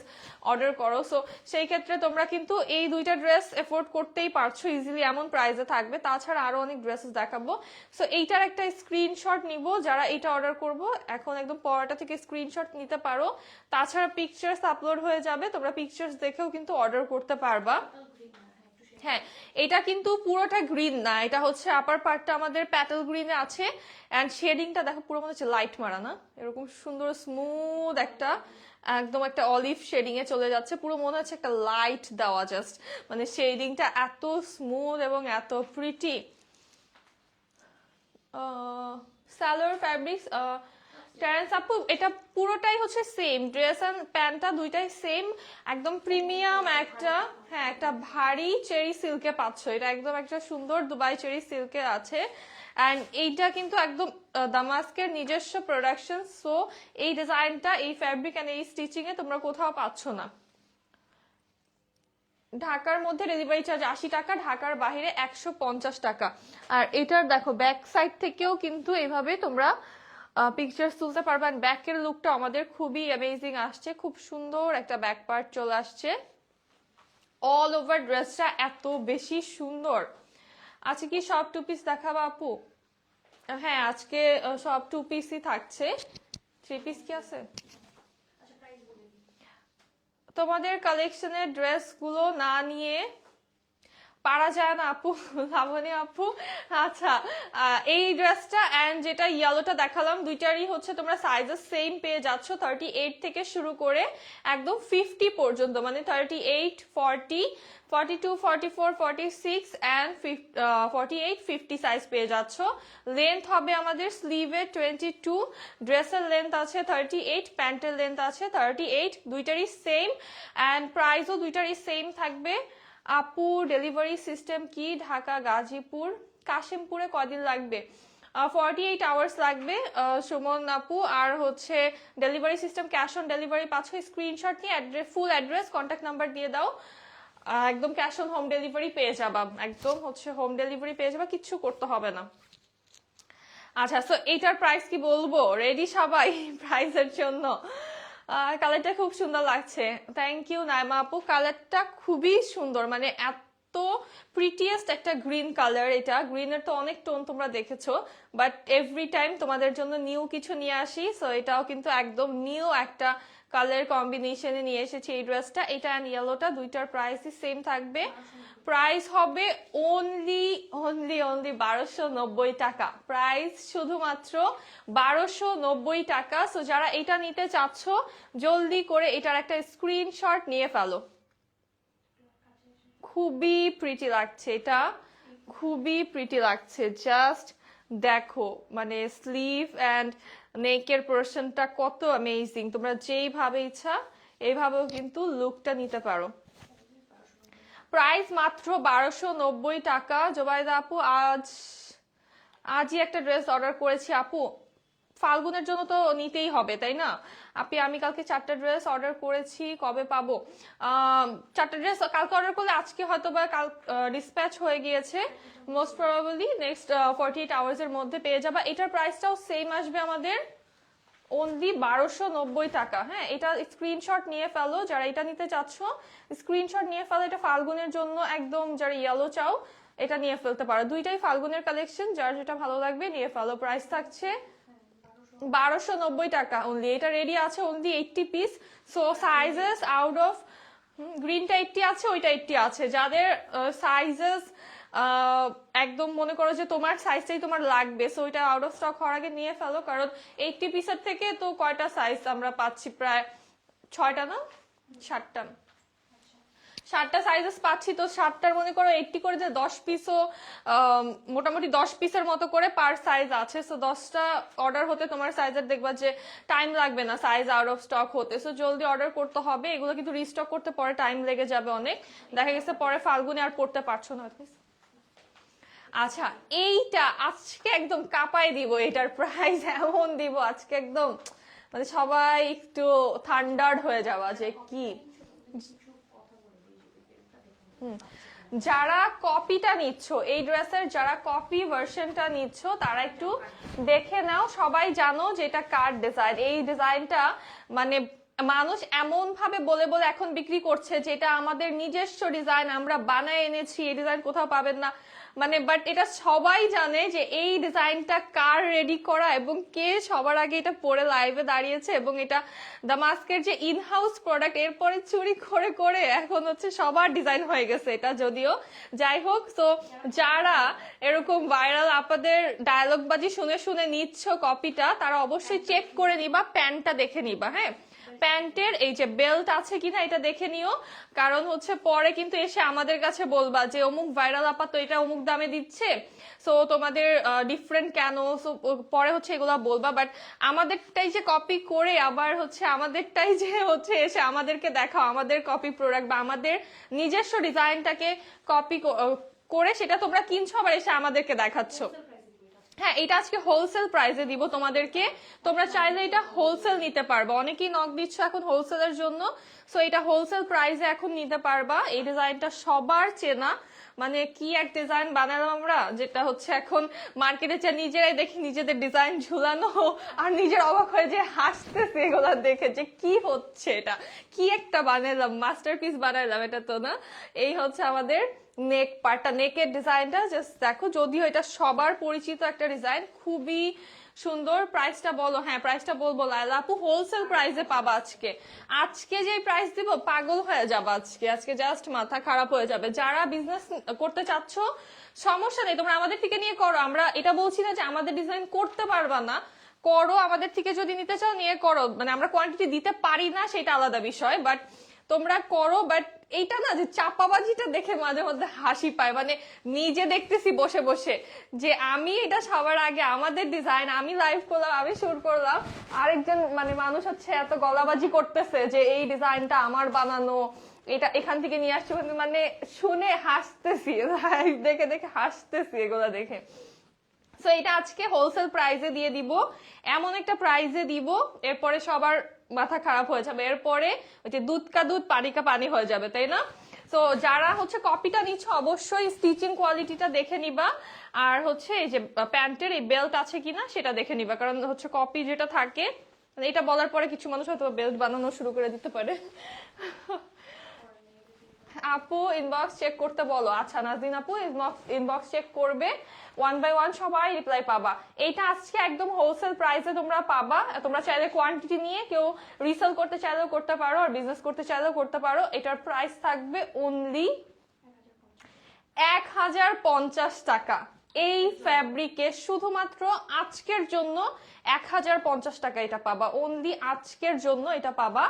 অর্ডার করো, সো সেই ক্ষেত্রে তোমরা কিন্তু এই দুইটা ড্রেস এফোর্ড করতেই পারছো ইজিলি, এমন প্রাইসে থাকবে। তাছাড়া আরো অনেক ড্রেসেস দেখাবো, সো এইটার একটা স্ক্রিনশট নিব যারা এটা অর্ডার করবো, এখন একদম পড়াটা থেকে স্ক্রিনশট নিতে পারো। তাছাড়া পিকচার্স আপলোড হয়ে যাবে, তোমরা পিকচার্স দেখেও কিন্তু অর্ডার করতে পারবা। হ্যাঁ, এটা কিন্তু পুরোটা গ্রিন না, এটা হচ্ছে আপার পার্টটা আমাদের প্যাটেল গ্রিনে আছে, এন্ড শেডিংটা দেখো পুরো মনে হচ্ছে লাইট মারা না, এরকম সুন্দর স্মুথ একটা একদম একটা অলিভ শেডিং এ চলে যাচ্ছে, পুরো মনে হচ্ছে একটা লাইট দেওয়া, জাস্ট মানে শেডিংটা এত স্মুথ এবং এত প্রিটি। সালোয়ার ফ্যাব্রিক্স টেরেন্স আপু, এটা পুরোটাই হচ্ছে সেম, ড্রেস এন্ড প্যান্টটা দুইটাই সেম, একদম প্রিমিয়াম একটা, হ্যাঁ একটা ভারী চেরি সিল্কে পাচ্ছ, এটা একদম একটা সুন্দর দুবাই চেরি সিল্কে আছে। অ্যান্ড এইটা কিন্তু একদম দামাস্কের নিজস্ব প্রোডাকশন, সো এই ডিজাইনটা এই ফ্যাব্রিক এন্ড এই স্টিচিং এ তোমরা কোথাও পাচ্ছ না। ঢাকার মধ্যে ডেলিভারি চার্জ 80 টাকা, ঢাকার বাইরে 150 টাকা। আর এটার দেখো ব্যাক সাইড থেকেও কিন্তু এইভাবে তোমরা পিকচার্স তুলতে পারবা। ব্যাকের লুকটা আমাদের খুবই অ্যামেজিং আসছে, খুব সুন্দর একটা ব্যাক পার্ট চলে আসছে, অল ওভার ড্রেসটা এত বেশি সুন্দর। আজকে কি সব টু পিস দেখাবো আপু? হ্যাঁ আজকে সব টু পিসই থাকছে, থ্রি পিস কি আছে? তোমাদের কালেকশনের ড্রেসগুলো না নিয়ে পারা যায় না আপু। লাবণী আপু, আচ্ছা এই ড্রেসটা এন্ড যেটা ইয়েলোটা দেখালাম দুইটারই হচ্ছে তোমরা সাইজেস সেম পেয়ে যাচ্ছ, 38 থেকে শুরু করে একদম 50 পর্যন্ত, মানে 38, 40, 42, 44, 46 এন্ড 48, 50 সাইজ পেয়ে যাচ্ছ। লেন্থ হবে আমাদের স্লিভে 22, ড্রেসের লেন্থ আছে 38, প্যান্টের লেন্থ আছে 38, দুইটারই সেম এন্ড প্রাইসও দুইটারই সেম থাকবে। আপু ডেলিভারি সিস্টেম কি? ঢাকা, গাজীপুর, কাশিমপুরে কদিন লাগবে? 48 আওয়ার্স লাগবে সুমন আপু। আর হচ্ছে delivery system cash on delivery পাচ্ছ, স্ক্রিনশট নিয়ে ফুল অ্যাড্রেস কন্ট্যাক্ট নাম্বার দিয়ে দাও, একদম ক্যাশ অন হোম ডেলিভারি পেয়ে যাবা, একদম হচ্ছে হোম ডেলিভারি পেয়ে যাবা, কিচ্ছু করতে হবে না। আচ্ছা, সো এইটার প্রাইস কি বলবো? রেডি সবাই প্রাইসের জন্য? কালারটা খুব সুন্দর লাগছে, থ্যাংক ইউ নাইমা আপু, কালারটা খুবই সুন্দর, মানে এত প্রিটিয়েস্ট একটা গ্রিন কালার। এটা গ্রিনের তো অনেক টোন তোমরা দেখেছো, বাট এভরি টাইম তোমাদের জন্য নিউ কিছু নিয়ে আসি, সো এটাও কিন্তু একদম নিউ একটা কালার কম্বিনেশনে নিয়ে এসেছি এই ড্রেসটা। এটা অ্যান্ড ইয়েলোটা দুইটার প্রাইসই সেম থাকবে, প্রাইস হবে অনলি 1290 টাকা, প্রাইস শুধুমাত্র 1290 টাকা। সো যারা এটা নিতে চাচ্ছ জলদি করে এটার একটা স্ক্রিনশট নিয়ে ফেলো। খুবই প্রিটি লাগছে এটা, খুবই প্রিটি লাগছে, জাস্ট দেখো মানে স্লিভ অ্যান্ড নেকের পোর্শনটা কত অ্যামেজিং। তোমরা যেইভাবে ইচ্ছা এইভাবেও কিন্তু লুকটা নিতে পারো। প্রাইস মাত্র 1290 টাকা। জোবাইদা আপু, আজই একটা ড্রেস অর্ডার করেছি আপু, ফাল্গুনের জন্য তো নিতেই হবে তাই না? আমি কালকে 4টা ড্রেস অর্ডার করেছি, কবে পাবো? 4টা ড্রেস কালকে অর্ডার করলে আজকে হয়তো বা কাল ডিসপ্যাচ হয়ে গিয়েছে, মোস্ট প্রবাবলি নেক্সট 48 আওয়ার্স এর মধ্যে পেয়ে যাবা। এটার প্রাইসটাও সেম আসবে আমাদের অনলি 1290 টাকা। হ্যাঁ, এটা স্ক্রিনশট নিয়ে ফেলো যারা এটা নিতে চাচ্ছ, স্ক্রিনশট নিয়ে ফেলো। এটা ফাল্গুনের জন্য একদম, যারা ইয়েলো চাও এটা নিয়ে ফেলতে পারো, দুইটাই ফাল্গুনের কালেকশন, যার যেটা ভালো লাগবে নিয়ে ফেলো। প্রাইস থাকছে 1290 টাকা অনলি। এটা রেডি আছে only 80 piece, so sizes out of গ্রিনটা 80 আছে, ওইটা 80 আছে, যাদের সাইজেস একদম মনে করো যে তোমার সাইজটাই তোমার লাগবে, সো ওইটা আউট অফ স্টক হওয়ার আগে নিয়ে ফেলো, কারণ 80 পিসের থেকে তো কয়টা সাইজ আমরা পাচ্ছি? প্রায় 6টা না 7টা, 7টা সাইজেস পাচ্ছি, তো 7টার মনে করো 80 করে যে 10 পিসও মোটামুটি 10 পিসের মতো করে পার সাইজ আছে, সো 10টা অর্ডার হতে তোমার সাইজের দেখবা যে টাইম লাগবে না সাইজ আউট অফ স্টক হতে, সো জলদি অর্ডার করতে হবে। এগুলো কিন্তু রিস্টক করতে পরে টাইম লেগে যাবে অনেক, দেখা গেছে পরে ফাল্গুনে আর পড়তে পারছো না। আচ্ছা, এইটা আজকে একদম কাঁপাই দিব, এটার প্রাইস এমন দিব আজকে একদম মানে সবাই একটু থান্ডার্ড হয়ে যাওয়া যে কি। যারা কপিটা নিচ্ছ এই ড্রেসের, যারা কপি ভার্সনটা নিচ্ছ তারা একটু দেখে নাও, সবাই জানো যে এটা কার ডিজাইন। এই ডিজাইনটা মানে মানুষ এমন ভাবে বলে বলে এখন বিক্রি করছে যে এটা আমাদের নিজস্ব ডিজাইন, আমরা বানায় এনেছি, এই ডিজাইন কোথাও পাবেন না। মানে বাট এটা সবাই জানে যে এই ডিজাইনটা কার রেডি করা এবং কে সবার আগে এটা পরে লাইভে দাঁড়িয়েছে, এবং এটা দামাস্কের যে ইনহাউস প্রোডাক্ট, এরপরে চুরি করে করে এখন হচ্ছে সবার ডিজাইন হয়ে গেছে এটা। যদিও যাই হোক, তো যারা এরকম ভাইরাল আপাদের ডায়লগ বাজি শুনে শুনে নিচ্ছ কপিটা, তারা অবশ্যই চেক করে নিবা, প্যান্টটা দেখে নিবা। হ্যাঁ, প্যান্টের এই যে বেল্ট আছে কিনা এটা দেখে নিও, কারণ হচ্ছে পরে কিন্তু এসে আমাদের কাছে বলবা যে অমুক ভাইরাল আপা তো এটা অমুক দামে দিচ্ছে, সো তোমাদের ডিফারেন্ট কেন, সো পরে হচ্ছে এগুলা বলবা। বাট আমাদেরটাই যে কপি করে আবার হচ্ছে আমাদেরটাই যে হচ্ছে এসে আমাদেরকে দেখাও আমাদের কপি প্রোডাক্ট বা আমাদের নিজস্ব ডিজাইনটাকে কপি করে সেটা তোমরা কিনছো আবার এসে আমাদেরকে দেখাচ্ছ। হ্যাঁ, এটা আজকে হোলসেল প্রাইসে দিব তোমাদেরকে, তোমরা চাইলে এটা হোলসেল নিতে পারবা। অনেকেই নক দিচ্ছ এখন হোলসেলের জন্য, সো এটা হোলসেল প্রাইসে এখন নিতে পারবা। এই ডিজাইনটা সবার চেনা, মানে কি এক ডিজাইন বানালাম আমরা, যেটা হচ্ছে এখন মার্কেটে যা নিজেরাই দেখি নিজেদের ডিজাইন ঝুলানো আর নিজের অবাক হয়ে যে হাসতেছে এগুলা দেখে যে কি হচ্ছে, এটা কি একটা বানালাম, মাস্টারপিস বানালাম এটা তো না। এই হচ্ছে আমাদের নেক পার্টটা, নেকের ডিজাইনটা জাস্ট দেখো, যদিও এটা সবার পরিচিত একটা ডিজাইন, খুবই সুন্দর। প্রাইসটা বলো। হ্যাঁ, প্রাইসটা বলবো লায়লা আপু, হোলসেল প্রাইসে পাবা আজকে। আজকে যে প্রাইস দিব পাগল হয়ে যাবে আজকে, আজকে জাস্ট মাথা খারাপ হয়ে যাবে। যারা বিজনেস করতে চাচ্ছ সমস্যা নেই, তোমরা আমাদের থেকে নিয়ে করো, আমরা এটা বলছি না যে আমাদের ডিজাইন করতে পারবা না, করো, আমাদের থেকে যদি নিতে চাও নিয়ে করো, মানে আমরা কোয়ান্টিটি দিতে পারি না সেটা আলাদা বিষয়, বাট তোমরা করো। বাট এইটা না যে চাপাবাজিটা দেখে মাঝে মধ্যে হাসি পায়, মানে নিজে দেখতেছি বসে বসে যে আমি এটা সবার আগে আমাদের ডিজাইন, আমি লাইভ করলাম, আমি শুট করলাম, আরেকজন মানে মানুষ হচ্ছে এত গলাবাজি করতেছে যে এই ডিজাইনটা আমার বানানো, এটা এখান থেকে নিয়ে আসছে, মানে শুনে হাসতেছি, লাইভ দেখে দেখে হাসতেছি এগুলা দেখে। সো এটা আজকে হোলসেল প্রাইসে দিয়ে দিব, এমন একটা প্রাইসে দিব এরপরে সবার মাথা খারাপ হয়ে যাবে, এরপরে ওই যে দুধ কা দুধ পানি কা পানি হয়ে যাবে, তাই না? তো যারা হচ্ছে কপিটা নিচ্ছ অবশ্যই স্টিচিং কোয়ালিটিটা দেখে নিবা, আর হচ্ছে এই যে প্যান্টের এই বেল্ট আছে কিনা সেটা দেখে নিবা, কারণ হচ্ছে কপি যেটা থাকে, মানে এটা বলার পরে কিছু মানুষ হয়তো বেল্ট বানানো শুরু করে দিতে পারে। আপু ইনবক্স চেক করতে বলো। আচ্ছা নাজরিন আপু ইনবক্স চেক করবে, 1 বাই 1 সবাই রিপ্লাই পাবা। এইটা আজকে একদম হোলসেল প্রাইসে তোমরা পাবা, তোমরা চাইলে কোয়ান্টিটি নিয়ে কেউ রিসেল করতে চাইলেও করতে পারো, আর বিজনেস করতে চাইলেও করতে পারো। এটার প্রাইস থাকবে অনলি 1050 টাকা। এই ফ্যাব্রিকে শুধুমাত্র আজকের জন্য 1050 টাকা এটা পাবা, অনলি আজকের জন্য এটা পাবা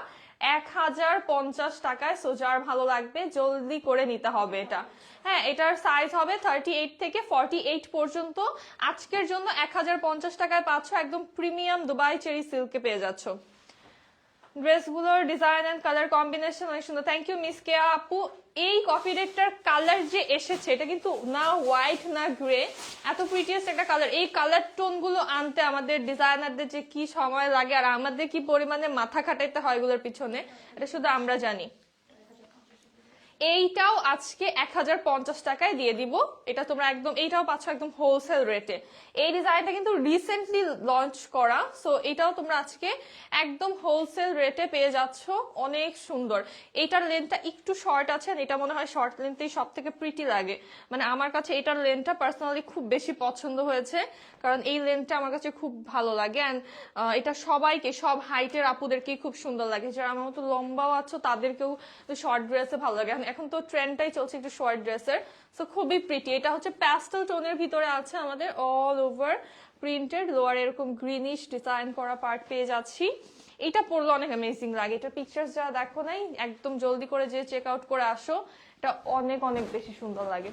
1050 টাকায়। সো যার ভালো লাগবে জলদি করে নিতে হবে এটা। হ্যাঁ, এটার সাইজ হবে 38 থেকে 48 পর্যন্ত। আজকের জন্য 1050 টাকায় পাচ্ছ, একদম প্রিমিয়াম দুবাই চেরি সিল্কে পেয়ে যাচ্ছ। ড্রেসগুলোর ডিজাইন এন্ড কালার কম্বিনেশন অনেক সুন্দর, থ্যাংক ইউ মিস কেয়া আপু। এই কফি রেডটার কালার যে এসেছে এটা কিন্তু না হোয়াইট না গ্রে, এত প্রিটিয়েস্ট একটা কালার। এই কালার টোন গুলো আনতে আমাদের ডিজাইনারদের যে কি সময় লাগে আর আমাদের কি পরিমাণে মাথা খাটাইতে হয় এগুলোর পিছনে, এটা শুধু আমরা জানি। এইটাও আজকে 1050 টাকায় দিয়ে দিব, এটা তোমরা একদম, এইটাও পাচ্ছ একদম হোলসেল রেটে। এই ডিজাইনটা কিন্তু রিসেন্টলি লঞ্চ করা, সো এটাও তোমরা আজকে একদম হোলসেল রেটে পেয়ে যাচ্ছ, অনেক সুন্দর। এইটার লেন্থটা একটু শর্ট আছে, এটা মনে হয় শর্ট লেন্থেই সব থেকে প্রিটি লাগে, মানে আমার কাছে এটার লেন্থটা পার্সোনালি খুব বেশি পছন্দ হয়েছে, কারণ এই লেন্থটা আমার কাছে খুব ভালো লাগে। অ্যান্ড এটা সবাইকে, সব হাইটের আপুদেরকেই খুব সুন্দর লাগে, যারা আমার মতো লম্বাও আছো তাদেরকেও শর্ট ড্রেসে ভালো লাগে। এখন তো ট্রেন্ডটাই চলছে একটু শর্ট ড্রেসের, সো খুবই প্রিটি। এটা হচ্ছে প্যাস্টেল টোনের ভিতরে আছে, আমাদের অল ওভার প্রিন্টেড, লোয়ার এরকম গ্রিনিশ ডিজাইন করা পার্ট পেয়ে যাচ্ছি। এটা পরলে অনেক অ্যামেজিং লাগে। এটা পিকচার্স যারা দেখো নাই একদম জলদি করে যে চেক আউট করে আসো, এটা অনেক অনেক বেশি সুন্দর লাগে।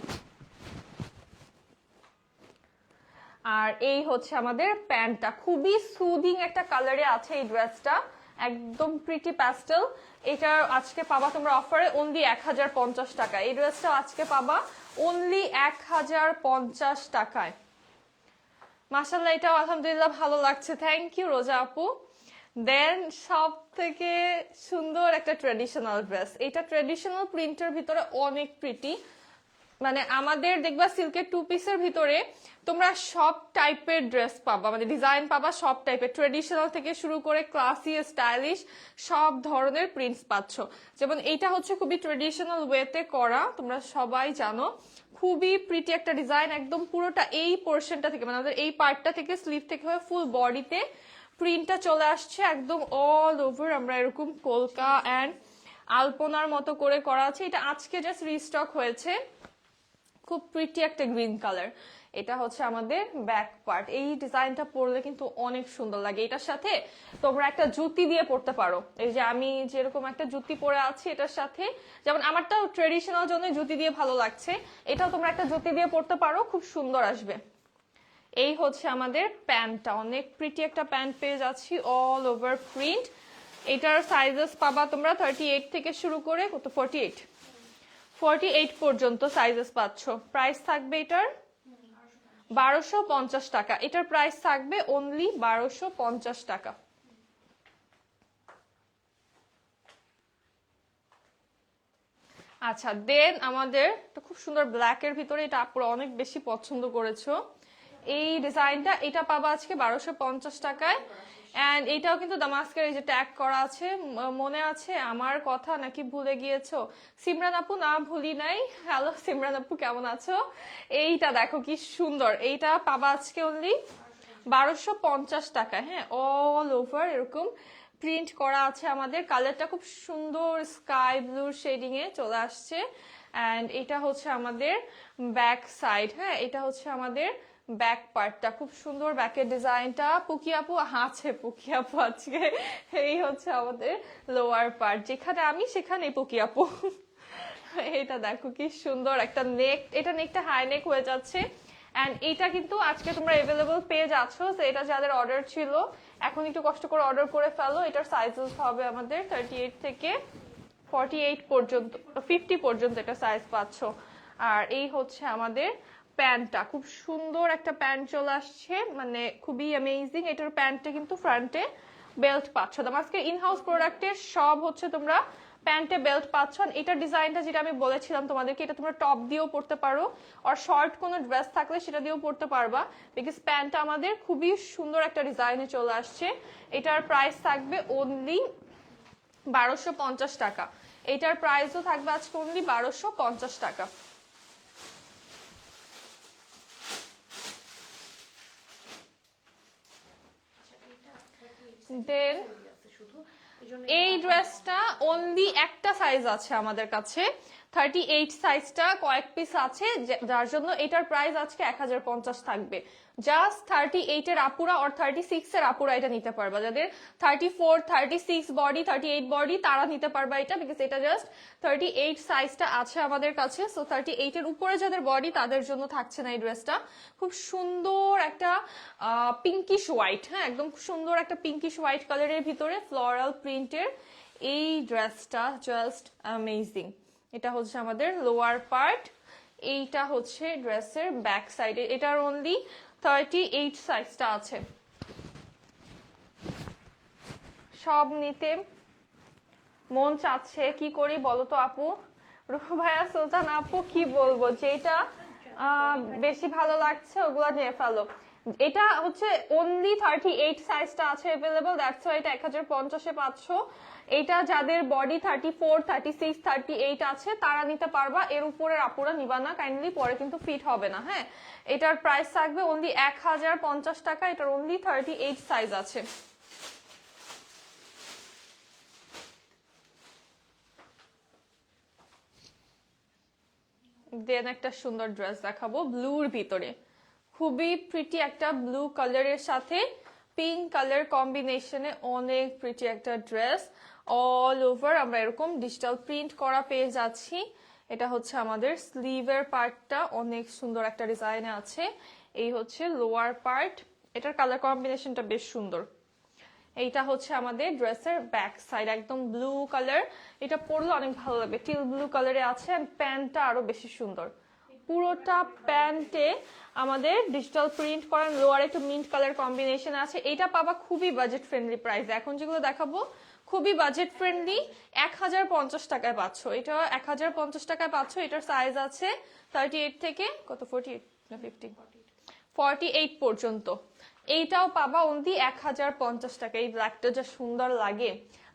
আর এই হচ্ছে আমাদের প্যান্টটা, খুবই সুদিং একটা কালারে আছে এই ড্রেসটা, একদম প্রিটি প্যাস্টেল। এটা আজকে পাবা তোমরা অফারে অনলি 1050 টাকা। এই ড্রেসটা আজকে পাবা অনলি 1050 টাকায়। মাশাআল্লাহ, এটাও আলহামদুলিল্লাহ ভালো লাগছে, থ্যাংক ইউ রোজা আপু। দেন সব থেকে সুন্দর একটা ট্রেডিশনাল ড্রেস, এটা ট্রেডিশনাল প্রিন্টের ভিতরে অনেক প্রিটি, মানে আমাদের দেখবা সিল্কের 2 পিসের ভিতরে তোমরা সব টাইপের ড্রেস পাবা, মানে ডিজাইন পাবা সব টাইপের, ট্রেডিশনাল থেকে শুরু করে ক্লাসি স্টাইলিশ সব ধরনের প্রিন্টস পাচ্ছ। যেমন এইটা হচ্ছে খুবই ট্রেডিশনাল ওয়েতে করা, তোমরা সবাই জানো, খুবই প্রিটি একটা ডিজাইন, একদম পুরোটা এই পোর্শনটা থেকে মানে আমাদের এই পার্টটা থেকে স্লিভ থেকে হয়ে ফুল বডিতে প্রিন্টটা চলে আসছে একদম অল ওভার। আমরা এরকম কলকা অ্যান্ড আলপনার মতো করে করা আছে। এটা আজকে জাস্ট রিস্টক হয়েছে, খুব প্রিটি একটা গ্রিন কালার। এটা হচ্ছে আমাদের ব্যাক পার্ট, এই ডিজাইনটা পরলে কিন্তু অনেক সুন্দর লাগে। এটার সাথে তোমরা একটা জুতি দিয়ে পরতে পারো, এই যে আমি যেরকম একটা জুতি পরে আছি এটার সাথে, যেমন আমারটা ট্রেডিশনাল জন্য জুতি দিয়ে ভালো লাগছে, এটাও তোমরা একটা জুতি দিয়ে পরতে পারো, খুব সুন্দর আসবে। এই হচ্ছে আমাদের প্যান্টটা, অনেক প্রিটি একটা প্যান্ট পেয়ে যাচ্ছি অল ওভার প্রিন্ট। এটার সাইজেস পাবা তোমরা 38 থেকে শুরু করে কত 48 পর্যন্ত সাইজেস পাচ্ছ। প্রাইস থাকবে এটার 1250 টাকা, এটার প্রাইস থাকবে অনলি 1250 টাকা। আচ্ছা দেন আমাদের খুব সুন্দর ব্ল্যাকের ভিতরে, এটা আপুরা অনেক বেশি পছন্দ করেছো এই ডিজাইনটা, এটা পাবা আজকে 1250 টাকায়। এন্ড এটাও কিন্তু দামাস্কের এই যে ট্যাগ করা আছে, মনে আছে আমার কথা নাকি ভুলে গিয়েছো? সিমরান আপু, না ভুলি নাই। হ্যালো সিমরান আপু, কেমন আছো? এইটা দেখো কি সুন্দর, এইটা পাবা আজকে অনলি 1250 টাকায়। হ্যাঁ, অল ওভার এরকম প্রিন্ট করা আছে, আমাদের কালারটা খুব সুন্দর স্কাই ব্লু শেডিং এ চলে আসছে। এন্ড এটা হচ্ছে আমাদের ব্যাক সাইড। হ্যাঁ, এটা হচ্ছে আমাদের ব্যাক পার্টটা, খুব সুন্দর ব্যাকের ডিজাইনটা। পুকি আপু আছে, পুকি আপু আজকে। এই হচ্ছে আমাদের লোয়ার পার্ট, যেখানে আমি সেখানে পুকি আপু। এটা দেখো কি সুন্দর একটা নেক, এটা নেকটা হাই নেক হয়ে যাচ্ছে। এন্ড এটা কিন্তু আজকে তোমরা अवेलेबल পেয়ে যাচ্ছ, তো এটা যাদের অর্ডার ছিল এখন একটু কষ্ট করে অর্ডার করে ফেলো। এটার সাইজেস হবে আমাদের 38 থেকে 48 পর্যন্ত, 50 পর্যন্ত এটা সাইজ পাচ্ছ। আর এই হচ্ছে আমাদের প্যান্টটা, খুব সুন্দর একটা প্যান্ট চলে আসছে, মানে খুবই অ্যামেজিং। এটার প্যান্টটা কিন্তু ফ্রন্টে বেল্ট পাচ্ছ, আজকে ইনহাউস প্রোডাক্টের সব হচ্ছে তোমরা প্যান্টে বেল্ট পাচ্ছ। এটার ডিজাইনটা যেটা আমি বলেছিলাম তোমাদেরকে, এটা তোমরা টপ দিয়েও পরতে পারো, আর শর্ট কোনো ড্রেস থাকলে সেটা দিয়েও পরতে পারবা, বিকজ প্যান্টটা আমাদের খুবই সুন্দর একটা ডিজাইনে চলে আসছে। এটার প্রাইস থাকবে অনলি 1250 টাকা, এটার প্রাইসও থাকবে আজকে অনলি 1250 টাকা। দেন এই ড্রেসটা অনলি একটা সাইজ আছে আমাদের কাছে, 38 সাইজটা কয়েক পিস আছে, যার জন্য এটার প্রাইস আজকে 1050 থাকবে। জাস্ট 38 এর আপুরা আর 36 এর আপুরা এটা নিতে পারবা, যাদের 34, 36 বডি, 38 বডি তারা নিতে পারবা এটা, বিকজ এটা জাস্ট 38 সাইজটা আছে আমাদের কাছে। সো 38 এর উপরে যাদের বডি তাদের জন্য থাকছে না এই ড্রেসটা। খুব সুন্দর একটা পিঙ্কিশ হোয়াইট, হ্যাঁ একদম সুন্দর একটা পিঙ্কিশ হোয়াইট কালারের ভিতরে ফ্লোরাল প্রিন্টের এই ড্রেসটা জাস্ট অ্যামেজিং। এটা হচ্ছে আমাদের লোয়ার পার্ট, এইটা হচ্ছে ড্রেসের ব্যাক সাইডে। এটার অনলি 38 সাইজটা আছে। সব নিতে মন চাচ্ছে, কি করি বলো তো আপু? রুহু ভাইয়া, সুলতান আপু, কি বলবো, যেটা বেশি ভালো লাগছে ওগুলা নিয়ে ফেলো। এটা হচ্ছে অনলি 38 সাইজটা আছে अवेलेबल, দ্যাটস ওয়াই এটা 1050 এ পাচ্ছ। এটা যাদের বডি 34, 36, 38 আছে তারা নিতে পারবা, এর উপরের আপুরা নিবা না কাইন্ডলি, পরে কিন্তু ফিট হবে না। হ্যাঁ, এটার প্রাইস থাকবে অনলি 1050 টাকা, এটার অনলি 38 সাইজ আছে। দেন একটা সুন্দর ড্রেস দেখাবো ব্লুর ভিতরে, খুবই প্রিটি একটা ব্লু কালারের সাথে পিঙ্ক কালার কম্বিনেশনে অনেক প্রিটি একটা ড্রেস। অল ওভার আমরা এরকম ডিজিটাল প্রিন্ট করা পেয়ে যাচ্ছি। এটা হচ্ছে আমাদের স্লিভের পার্টটা, অনেক সুন্দর একটা ডিজাইনে আছে। এই হচ্ছে লোয়ার পার্ট, এটার কালার কম্বিনেশনটা বেশ সুন্দর। এইটা হচ্ছে আমাদের ড্রেসের ব্যাক সাইড, একদম ব্লু কালার, এটা পরলে অনেক ভালো লাগবে, টিল ব্লু কালারে আছে। প্যান্টটা আরো বেশি সুন্দর, পুরোটা প্যান্টে আমাদের ডিজিটাল প্রিন্ট করার, লোয়ার একটু মিন্ট কালার কম্বিনেশন আছে। এটা পাবা খুবই বাজেট ফ্রেন্ডলি প্রাইস। এখন যেগুলো দেখাবো খুবই বাজেট ফ্রেন্ডলি, 1050 টাকায় পাচ্ছ। এটা 1050 টাকায় পাচ্ছ। এটার সাইজ আছে 38 থেকে কত 48 না 50 48 পর্যন্ত। এইটাও পাবা অনলি 1050 টাকা। এই ব্ল্যাকটা যা সুন্দর লাগে,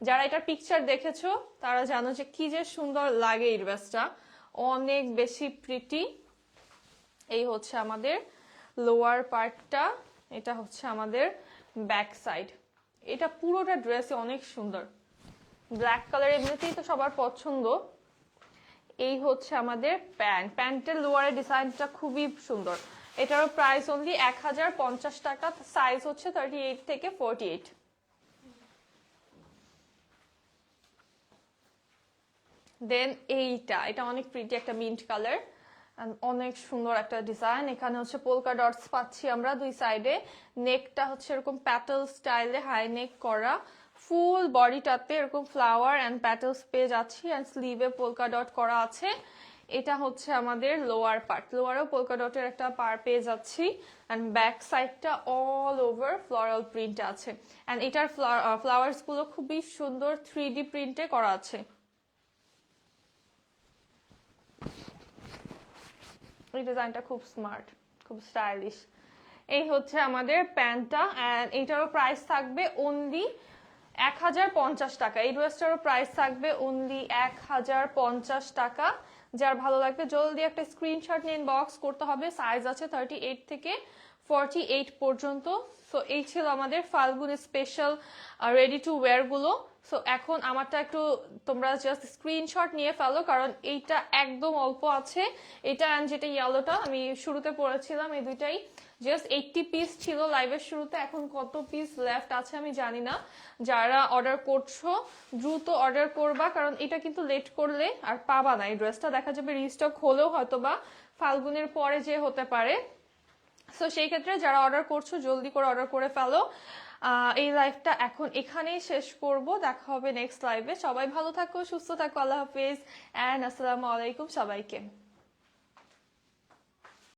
যারা এটার পিকচার দেখেছো তারা জানো যে কি যে সুন্দর লাগে। এই ড্রেসটা অনেক বেশি প্রিটি। এই হচ্ছে আমাদের লোয়ার পার্টটা, এটা হচ্ছে আমাদের ব্যাক সাইড। এটা পুরোটা ড্রেসে অনেক সুন্দর। ব্ল্যাক কালার এমনিতেই তো সবার পছন্দ। এই হচ্ছে আমাদের প্যান্ট। প্যান্টের লোয়ারের ডিজাইনটা খুবই সুন্দর। এটারও প্রাইস অনলি 1050 টাকা। সাইজ হচ্ছে 38 থেকে 48। দেন এটা অনেক প্রিটি একটা মিন্ট কালার, অনেক সুন্দর একটা ডিজাইন। এখানে হচ্ছে পোলকা ডটস পাচ্ছি আমরা দুই সাইডে। নেকটা হচ্ছে এরকম প্যাটেল স্টাইলে হাই নেক করা, ফুল বডিটাতে এরকম ফ্লাওয়ার অ্যান্ড প্যাটেলস পেয়ে যাচ্ছি, অ্যান্ড স্লিভে পোলকা ডট করা আছে। এটা হচ্ছে আমাদের লোয়ার পার্ট, লোয়ারও পোলকা ডটের একটা পার পেয়ে যাচ্ছি, অ্যান্ড ব্যাক সাইডটা অল ওভার ফ্লোরাল প্রিন্ট আছে। অ্যান্ড এটার ফ্লাওয়ার্স গুলো খুবই সুন্দর 3D প্রিন্টে করা আছে। এই ডিজাইনটা খুব স্মার্ট, খুব স্টাইলিশ। এই হচ্ছে আমাদের প্যান্টটা, এন্ড এইটারও প্রাইস থাকবে অনলি 1050 টাকা। এই ড্রেসটারও প্রাইস থাকবে অনলি 1050 টাকা। যার ভালো লাগবে জলদি একটা স্ক্রিনশট নিয়ে ইনবক্স করতে হবে। সাইজ আছে 38 থেকে 48 পর্যন্ত। সো এই ছিল আমাদের ফাল্গুন স্পেশাল রেডি টু ওয়্যার গুলো। সো এখন আমারটা একটু তোমরা জাস্ট স্ক্রিনশট নিয়ে ফেলো, কারণ এইটা একদম অল্প আছে। এটা অ্যান্ড যেটা ইয়েলোটা আমি শুরুতে পড়েছিলাম, এই দুইটাই জাস্ট 80 পিস ছিল লাইভের শুরুতে। এখন কত পিস লেফট আছে আমি জানি না। যারা অর্ডার করছো দ্রুত অর্ডার করবা, কারণ এটা কিন্তু লেট করলে আর পাবা না। এই ড্রেসটা দেখা যাবে রিস্টক হলেও হয়তো বা ফাল্গুনের পরে যে হতে পারে। সো সেই ক্ষেত্রে যারা অর্ডার করছো জলদি করে অর্ডার করে ফেলো। এই লাইভটা এখন এখানেই শেষ করব। দেখা হবে নেক্সট লাইভে। সবাই ভালো থাকো, সুস্থ থাকো। আল্লাহ হাফিজ অ্যান্ড আসসালামু আলাইকুম সবাইকে।